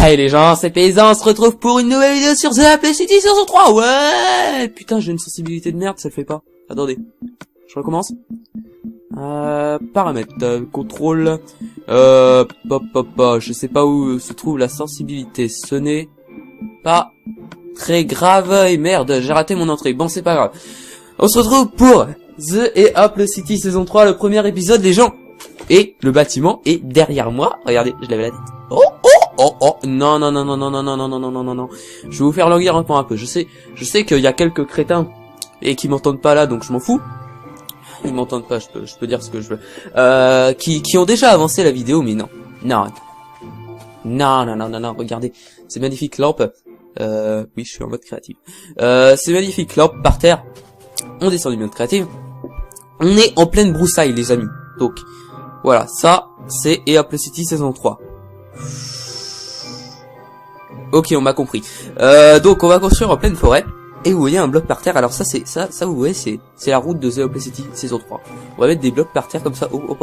Hey les gens, c'est Paysan, on se retrouve pour une nouvelle vidéo sur The Apple City saison 3, ouais. Putain, j'ai une sensibilité de merde, ça le fait pas. Attendez, je recommence. Paramètres, contrôle, je sais pas où se trouve la sensibilité, ce n'est pas très grave, et merde, j'ai raté mon entrée, bon c'est pas grave. On se retrouve pour The Apple City saison 3, le premier épisode, les gens. Et le bâtiment est derrière moi, regardez, je lève la tête. Oh, non, je vais vous faire languir encore un peu, je sais qu'il y a quelques crétins et qui m'entendent pas là, donc je m'en fous. Ils m'entendent pas, je peux dire ce que je veux. Qui ont déjà avancé la vidéo, mais non, regardez, ces magnifiques lampes, oui, je suis en mode créatif. Ces magnifiques lampes par terre, on descend du mode créatif, on est en pleine broussaille, les amis, donc, voilà, ça, c'est Apple City saison 3. Ok, on m'a compris. Donc on va construire en pleine forêt. Et vous voyez un bloc par terre. Alors ça vous voyez c'est la route de The Apple City saison 3. On va mettre des blocs par terre comme ça. Hop,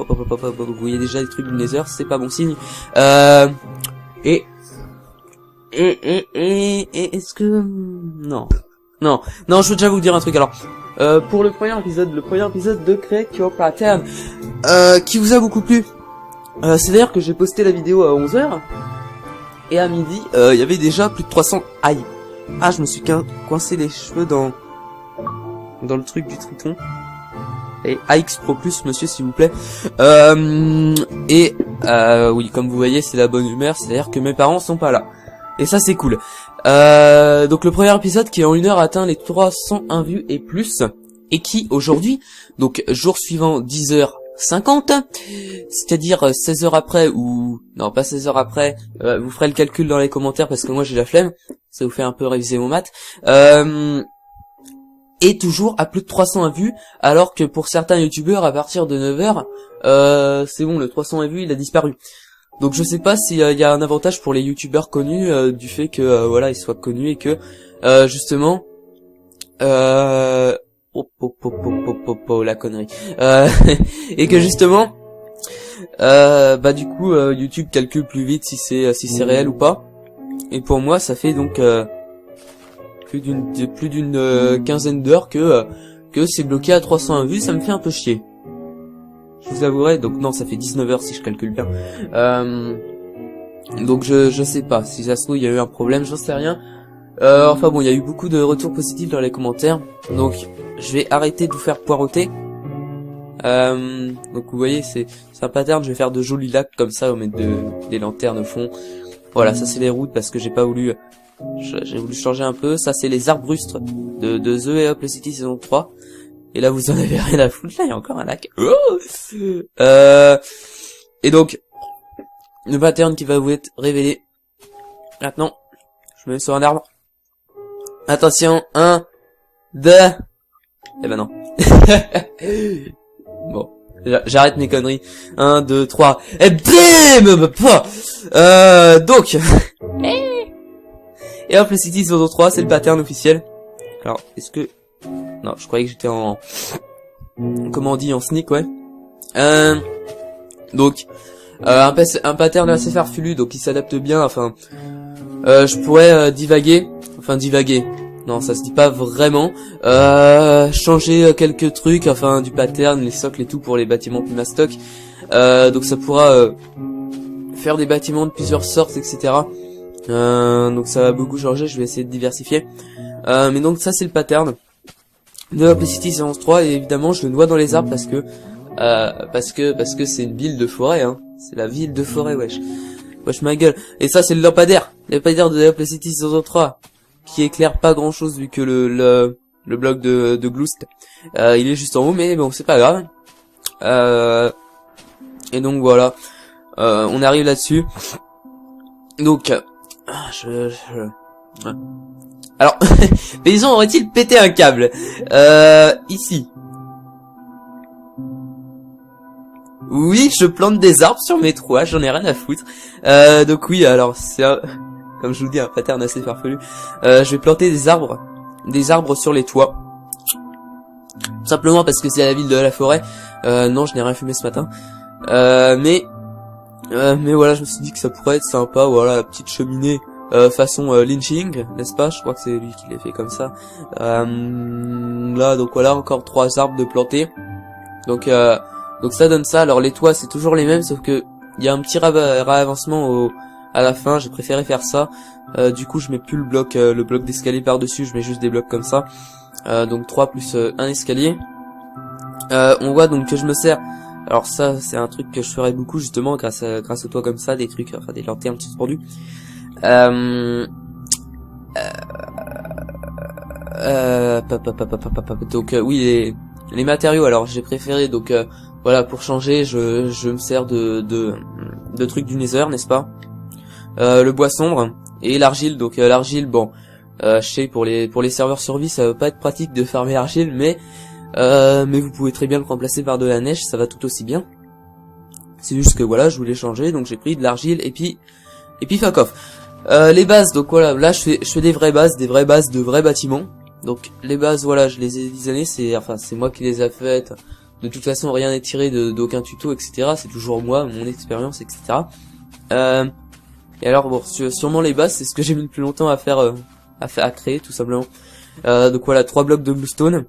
vous voyez déjà des trucs du Nether, c'est pas bon signe. Et est-ce que non, je veux déjà vous dire un truc. Alors pour le premier épisode de Create Your Pattern qui vous a beaucoup plu. C'est d'ailleurs que j'ai posté la vidéo à 11h. Et à midi, il y avait déjà plus de 300... Aïe. Ah, je me suis coincé les cheveux dans le truc du triton. Et AX Pro Plus, monsieur, s'il vous plaît. Oui, comme vous voyez, c'est la bonne humeur. C'est-à-dire que mes parents sont pas là. Et ça, c'est cool. Donc, le premier épisode qui, en 1 heure, a atteint les 301 vues et plus. Et qui, aujourd'hui, donc, jour suivant, 10h50, c'est-à-dire 16 heures après, ou non pas 16 heures après, vous ferez le calcul dans les commentaires parce que moi j'ai la flemme, ça vous fait un peu réviser mon maths, et toujours à plus de 300 vues, alors que pour certains youtubeurs à partir de 9 heures, c'est bon, le 300 vues il a disparu. Donc je sais pas s'il y a un avantage pour les youtubeurs connus du fait que voilà ils soient connus et que justement la connerie. Et que justement, du coup, YouTube calcule plus vite si c'est réel ou pas. Et pour moi, ça fait donc plus d'une quinzaine d'heures que c'est bloqué à 301 vues. Ça me fait un peu chier. Je vous avouerai. Donc non, ça fait 19 heures si je calcule bien. Donc je sais pas si ça se trouve il y a eu un problème, j'en sais rien. Enfin bon, il y a eu beaucoup de retours positifs dans les commentaires, donc je vais arrêter de vous faire poireauter. Donc vous voyez, c'est un pattern, je vais faire de jolis lacs comme ça, au mettre des lanternes au fond. Voilà, ça c'est les routes parce que j'ai voulu changer un peu. Ça c'est les arbres rustres de The Apple City saison 3. Et là vous en avez rien à foutre, là il y a encore un lac. Et donc, le pattern qui va vous être révélé maintenant. Je me mets sur un arbre. Attention, 1, 2... Eh ben non. Bon, j'arrête mes conneries. 1, 2, 3... Et bim. Donc... Et Apple City saison 3, c'est le pattern officiel. Alors, est-ce que... Non, je croyais que j'étais en... Comment on dit, en sneak, ouais. Donc... un pattern assez farfelu, donc il s'adapte bien, enfin... je pourrais divaguer. Non, ça se dit pas vraiment. Changer quelques trucs, enfin du pattern, les socles et tout pour les bâtiments plus mastoc. Donc ça pourra faire des bâtiments de plusieurs sortes, etc. Donc ça va beaucoup changer. Je vais essayer de diversifier. Mais donc ça c'est le pattern de Apple City saison 3 et évidemment je le noie dans les arbres parce que c'est une ville de forêt. Hein. C'est la ville de forêt, wesh ma gueule. Et ça c'est le lampadaire de Apple City saison 3 qui éclaire pas grand chose vu que le bloc de Gloust il est juste en haut, mais bon c'est pas grave. Et donc voilà, on arrive là-dessus. Donc alors Paysan aurait-il pété un câble ici? Oui, je plante des arbres sur mes toits, j'en ai rien à foutre. Donc oui, alors c'est comme je vous dis un pattern assez farfelu. Je vais planter des arbres sur les toits. Simplement parce que c'est la ville de la forêt. Non, je n'ai rien fumé ce matin. Mais Mais voilà, je me suis dit que ça pourrait être sympa, voilà, la petite cheminée façon lynching, n'est-ce pas? Je crois que c'est lui qui l'a fait comme ça. Là, donc voilà, encore 3 arbres de planter. Donc ça donne ça. Alors les toits, c'est toujours les mêmes, sauf que il y a un petit réavancement à la fin. J'ai préféré faire ça. Du coup, je mets plus le bloc d'escalier par-dessus, je mets juste des blocs comme ça. Donc 3 plus un escalier. On voit donc que je me sers. Alors ça, c'est un truc que je ferais beaucoup justement grâce au toit comme ça, des trucs, enfin des lanternes suspendues. Donc oui, les matériaux. Alors j'ai préféré donc voilà, pour changer, je me sers de trucs du Nether, n'est-ce pas? Le bois sombre et l'argile. Donc l'argile, bon, je sais pour les serveurs survie, ça va pas être pratique de farmer l'argile, mais vous pouvez très bien le remplacer par de la neige, ça va tout aussi bien. C'est juste que voilà, je voulais changer, donc j'ai pris de l'argile et puis fuck off. Les bases, donc voilà, là je fais des vraies bases de vrais bâtiments. Donc les bases, voilà, je les ai designées, c'est moi qui les ai faites. De toute façon, rien n'est tiré d'aucun tuto, etc. C'est toujours moi, mon expérience, etc. Et alors bon, sûrement les bases, c'est ce que j'ai mis le plus longtemps à faire, à créer, tout simplement. Donc voilà, 3 blocs de bluestone.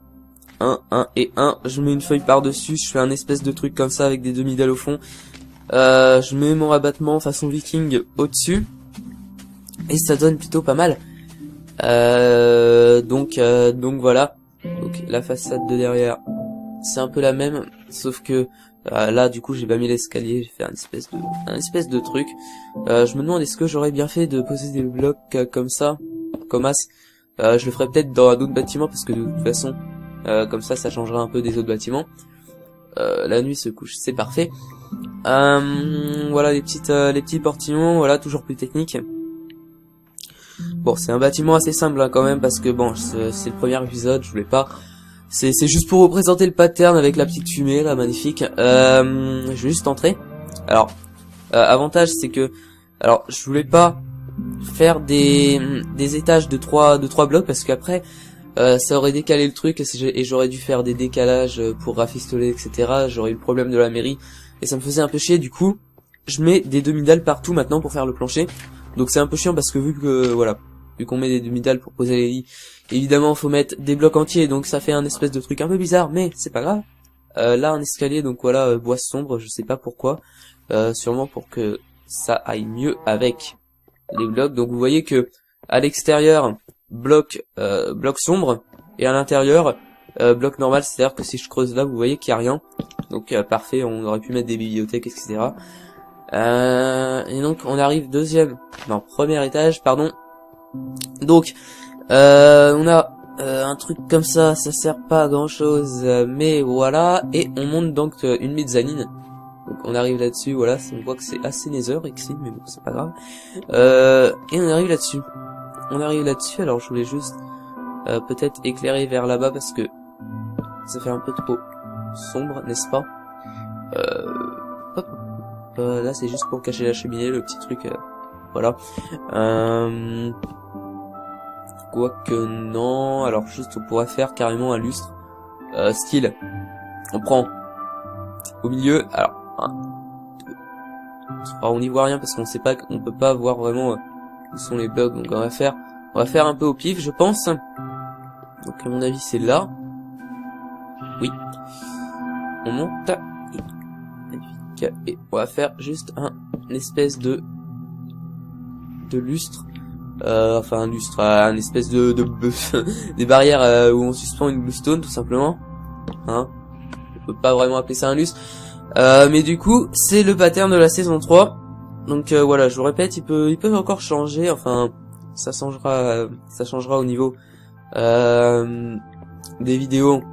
1 et 1. Je mets une feuille par-dessus, je fais un espèce de truc comme ça avec des demi-dalles au fond. Je mets mon rabattement façon viking au-dessus. Et ça donne plutôt pas mal. Donc voilà. Donc la façade de derrière, c'est un peu la même, sauf que là du coup j'ai pas mis l'escalier, j'ai fait un espèce de truc. Je me demande est-ce que j'aurais bien fait de poser des blocs comme ça, comme as. Je le ferai peut-être dans d'autres bâtiments parce que de toute façon comme ça changera un peu des autres bâtiments. La nuit se couche, c'est parfait. Voilà les petits portillons, voilà, toujours plus technique. Bon, c'est un bâtiment assez simple hein, quand même, parce que bon, c'est le premier épisode, je voulais pas. C'est juste pour représenter le pattern avec la petite fumée là, magnifique. Je vais juste entrer. Alors, avantage c'est que, alors je voulais pas faire des étages de 3 blocs parce qu'après ça aurait décalé le truc et j'aurais dû faire des décalages pour rafistoler, etc. J'aurais eu le problème de la mairie et ça me faisait un peu chier. Du coup, je mets des demi-dalles partout maintenant pour faire le plancher. Donc c'est un peu chiant parce que vu qu'on met des demi-dalles pour poser les lits, évidemment faut mettre des blocs entiers, donc ça fait un espèce de truc un peu bizarre, mais c'est pas grave. Là un escalier, donc voilà, bois sombre, je sais pas pourquoi, sûrement pour que ça aille mieux avec les blocs. Donc vous voyez que à l'extérieur bloc sombre et à l'intérieur bloc normal, c'est-à-dire que si je creuse là, vous voyez qu'il y a rien. Donc parfait, on aurait pu mettre des bibliothèques, etc. Et donc on arrive premier étage, pardon. Donc on a un truc comme ça sert pas à grand chose, mais voilà. Et on monte donc une mezzanine. Donc on arrive là-dessus, voilà, on voit que c'est assez nether ici, mais bon c'est pas grave. Et on arrive là-dessus. Alors je voulais juste peut-être éclairer vers là-bas parce que ça fait un peu trop sombre, n'est-ce pas? Hop. Là c'est juste pour cacher la cheminée, le petit truc, voilà. Quoique non, alors juste on pourrait faire carrément un lustre style. On prend au milieu, alors 1, 2, 3, on n'y voit rien parce qu'on sait pas, on peut pas voir vraiment où sont les blocs, donc on va faire un peu au pif, je pense. Donc à mon avis c'est là. Oui. On monte. Et on va faire juste une espèce de lustre, un lustre, un espèce de des barrières où on suspend une bluestone tout simplement, hein. On peut pas vraiment appeler ça un lustre, mais du coup c'est le pattern de la saison 3. Donc voilà, je vous répète, ils peuvent encore changer, enfin ça changera au niveau des vidéos.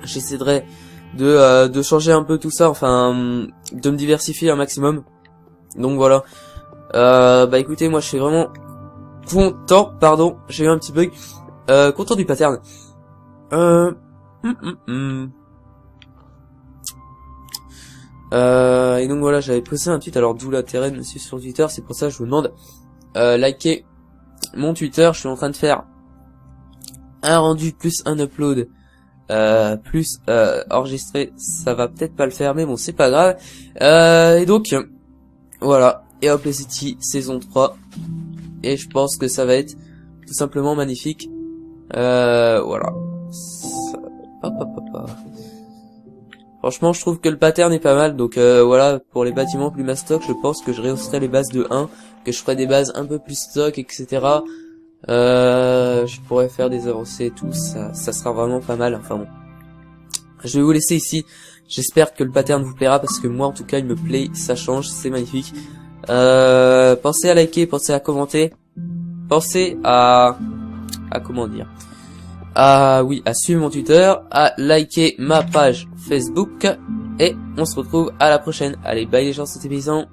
J'essaierai de changer un peu tout ça, enfin de me diversifier un maximum. Donc voilà. Bah écoutez, moi je suis vraiment content, pardon, j'ai eu un petit bug. Content du pattern. Et donc voilà, j'avais posté un tweet, alors d'où l'intérêt de me suivre sur Twitter, c'est pour ça que je vous demande likez mon Twitter. Je suis en train de faire un rendu plus un upload plus enregistré, ça va peut-être pas le faire, mais bon c'est pas grave. Et donc Voilà, et Hop City saison 3. Et je pense que ça va être tout simplement magnifique. Voilà. Hop, hop, hop, hop. Franchement, je trouve que le pattern est pas mal. Donc voilà, pour les bâtiments plus mastoc, je pense que je rehausserai les bases de 1, que je ferai des bases un peu plus stock, etc. Je pourrais faire des avancées et tout, ça sera vraiment pas mal. Enfin bon. Je vais vous laisser ici. J'espère que le pattern vous plaira parce que moi en tout cas il me plaît, ça change, c'est magnifique. Pensez à liker, pensez à commenter, pensez à comment dire, oui, à suivre mon Twitter, à liker ma page Facebook et on se retrouve à la prochaine. Allez, bye les gens, c'était Paysan.